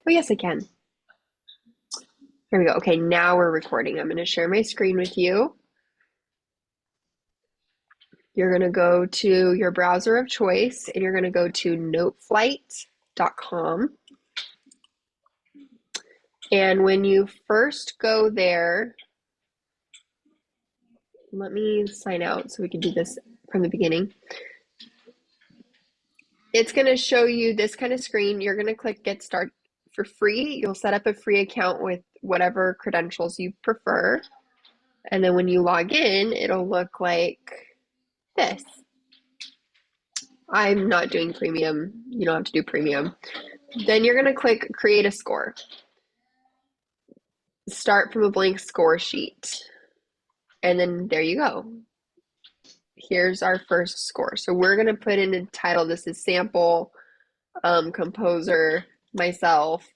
Oh, yes, I can. Here we go. Okay, now we're recording. I'm going to share my screen with you. You're going to go to your browser of choice and you're going to go to noteflight.com. And when you first go there, let me sign out so we can do this from the beginning. It's going to show you this kind of screen. You're going to click Get Started for free. You'll set up a free account with whatever credentials you prefer. And then when you log in, it'll look like this. I'm not doing premium. You don't have to do premium. Then you're going to click Create a Score. Start from a blank score sheet. And then there you go. Here's our first score. So we're going to put in a title. This is sample, composer, myself,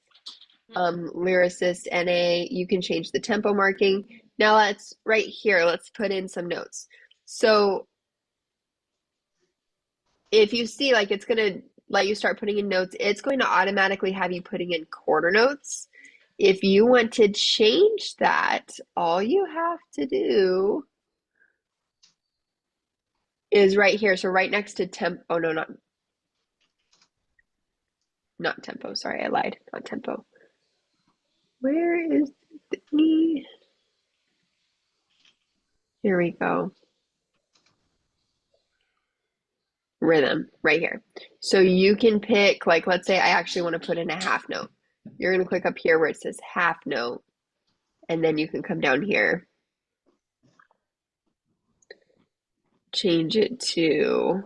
lyricist, NA. You can change the tempo marking. Now let's, right here, let's put in some notes. So if you see, like, it's going to let you start putting in notes, it's going to automatically have you putting in quarter notes. If you want to change that, all you have to do is right here. So right next to tempo. Oh, no, not tempo. Sorry, I lied. Not tempo. Where is the thingy? Here we go. Rhythm, right here. So you can pick, like, let's say I actually want to put in a half note. You're going to click up here where it says half note, and then you can come down here, change it to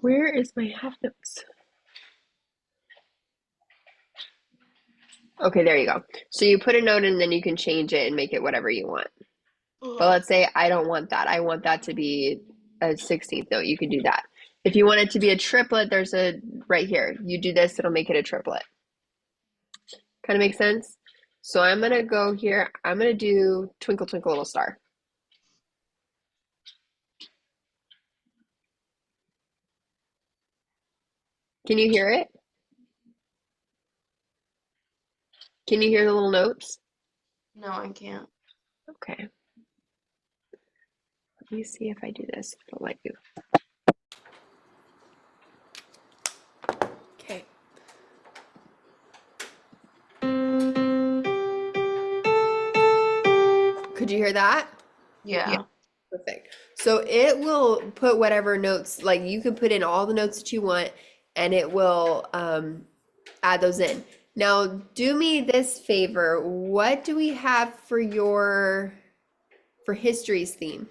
where is my half notes? Okay, there you go. So you put a note and then you can change it and make it whatever you want. But let's say I don't want that. I want that to be a 16th note. You can do that. If you want it to be a triplet, there's a right here. You do this, it'll make it a triplet. Kind of makes sense? So I'm going to go here. I'm going to do Twinkle Twinkle Little Star. Can you hear it? Can you hear the little notes? No, I can't. Okay. Let me see if I do this. It'll let you. Okay. Could you hear that? Yeah. Perfect. So it will put whatever notes, like you can put in all the notes that you want and it will add those in. Now, do me this favor. What do we have for history's theme?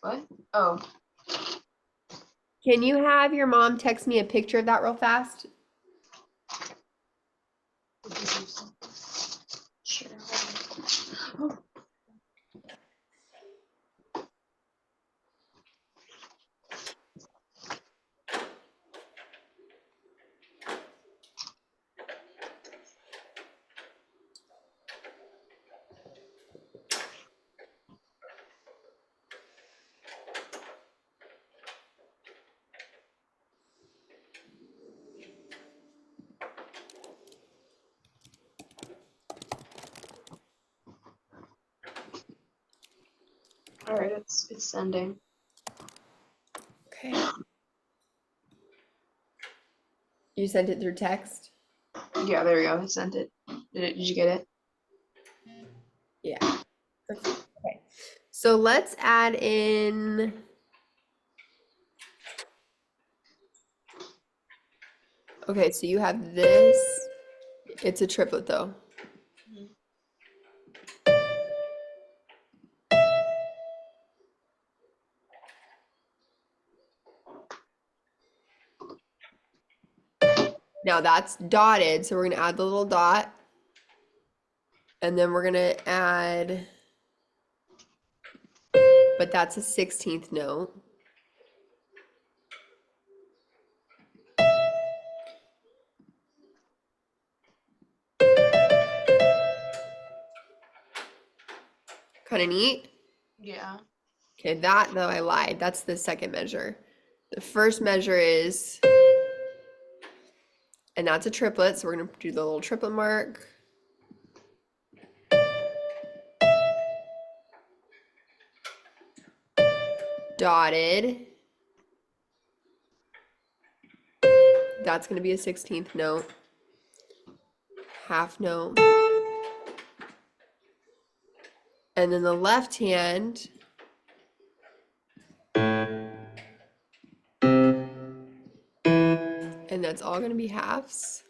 What? Oh. Can you have your mom text me a picture of that real fast? Sure. Oh. All right, it's sending. Okay. You sent it through text? Yeah, there we go. I sent it. Did you get it? Yeah. Okay. So let's add in. Okay, so you have this. It's a triplet though. Now that's dotted, so we're gonna add the little dot. And then we're gonna add, but that's a 16th note. Kind of neat. Yeah. Okay, that though I lied. That's the second measure. The first measure is, and that's a triplet, so we're gonna do the little triplet mark. Dotted. That's gonna be a 16th note. Half note. And then the left hand, and that's all gonna be halves.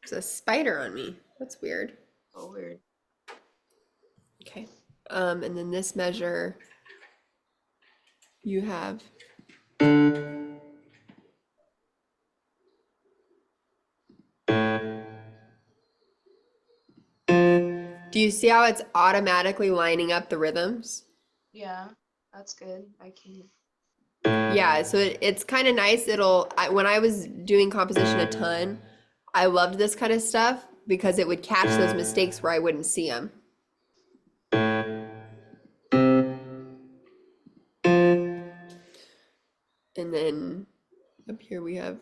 There's a spider on me. That's weird. Oh, weird. Okay. And then this measure, you have do you see how it's automatically lining up the rhythms? Yeah, that's good. I can. Yeah, so it's kind of nice. When I was doing composition a ton, I loved this kind of stuff because it would catch those mistakes where I wouldn't see them. And then up here we have,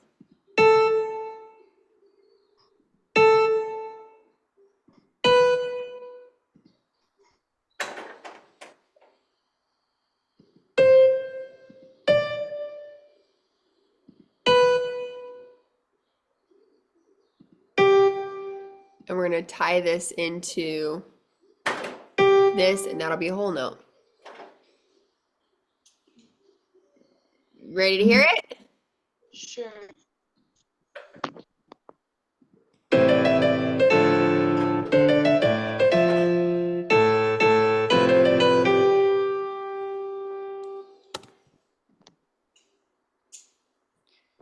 and we're gonna tie this into this, and that'll be a whole note. Ready to hear it? Sure.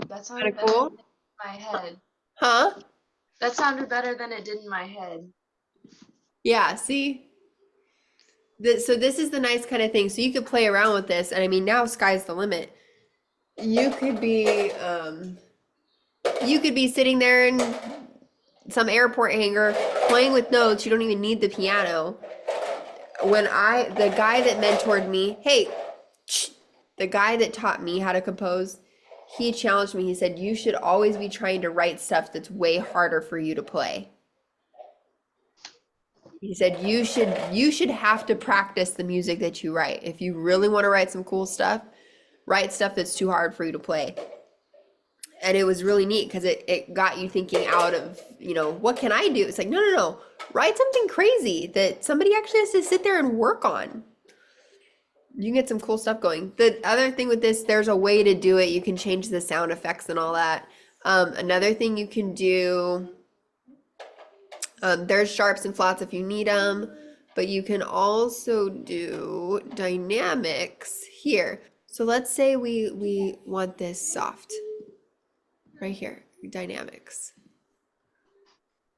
That Kind sounded of better than cool, in my head. huh? That sounded better than it did in my head. Yeah, see? So this is the nice kind of thing. So you could play around with this, and I mean, now sky's the limit. You could be, you could be sitting there in some airport hangar playing with notes. You don't even need the piano. The guy that mentored me, hey, the guy that taught me how to compose, he challenged me. He said, you should always be trying to write stuff that's way harder for you to play. He said you should have to practice the music that you write. If you really want to write some cool stuff, write stuff that's too hard for you to play. And it was really neat because it got you thinking out of, what can I do? It's like, no. Write something crazy that somebody actually has to sit there and work on. You can get some cool stuff going. The other thing with this, there's a way to do it. You can change the sound effects and all that. Another thing you can do, there's sharps and flats if you need them, but you can also do dynamics here. So let's say we want this soft. Right here, dynamics.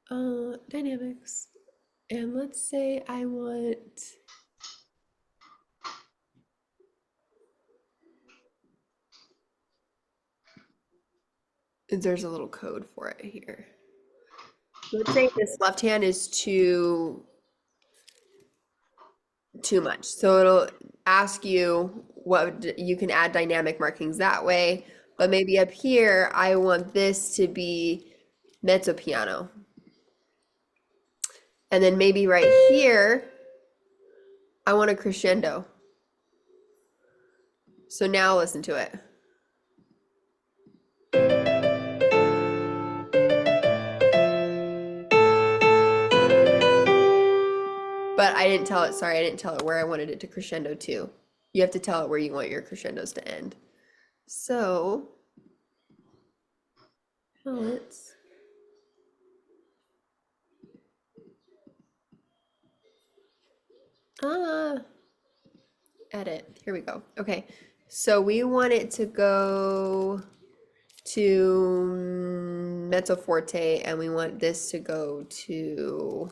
Dynamics. And let's say I want, there's a little code for it here. Let's say this left hand is too much. So it'll ask you what you can add dynamic markings that way, but maybe up here I want this to be mezzo piano. And then maybe right here I want a crescendo. So now listen to it. But I didn't tell it where I wanted it to crescendo to. You have to tell it where you want your crescendos to end. So let's Ah, edit. Here we go. Okay. So we want it to go to mezzo forte and we want this to go to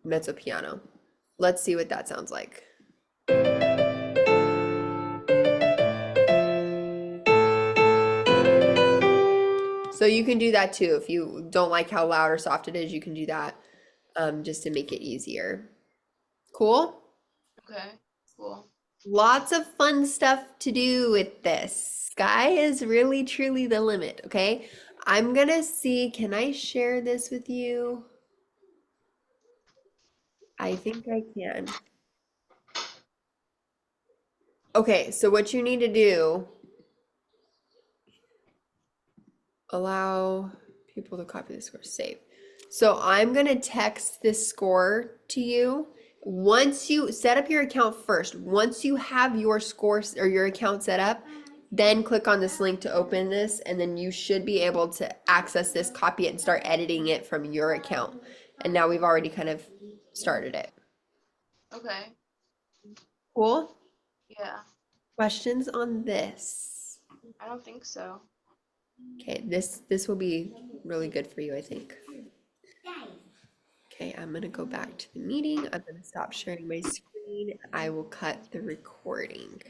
mezzo piano. Let's see what that sounds like. So you can do that too. If you don't like how loud or soft it is, you can do that just to make it easier. Cool? Okay, cool. Lots of fun stuff to do with this. Sky is really truly the limit, okay? I'm gonna see, can I share this with you? I think I can. Okay, so what you need to do, allow people to copy the score, save. So I'm gonna text this score to you. Once you set up your account first, once you have your score or your account set up, then click on this link to open this, and then you should be able to access this, copy it, and start editing it from your account. And now we've already kind of started it. Okay, Cool? yeah. Questions on this? I don't think so. Okay, this will be really good for you, I think. Okay, I'm gonna go back to the meeting. I'm gonna stop sharing my screen. I will cut the recording.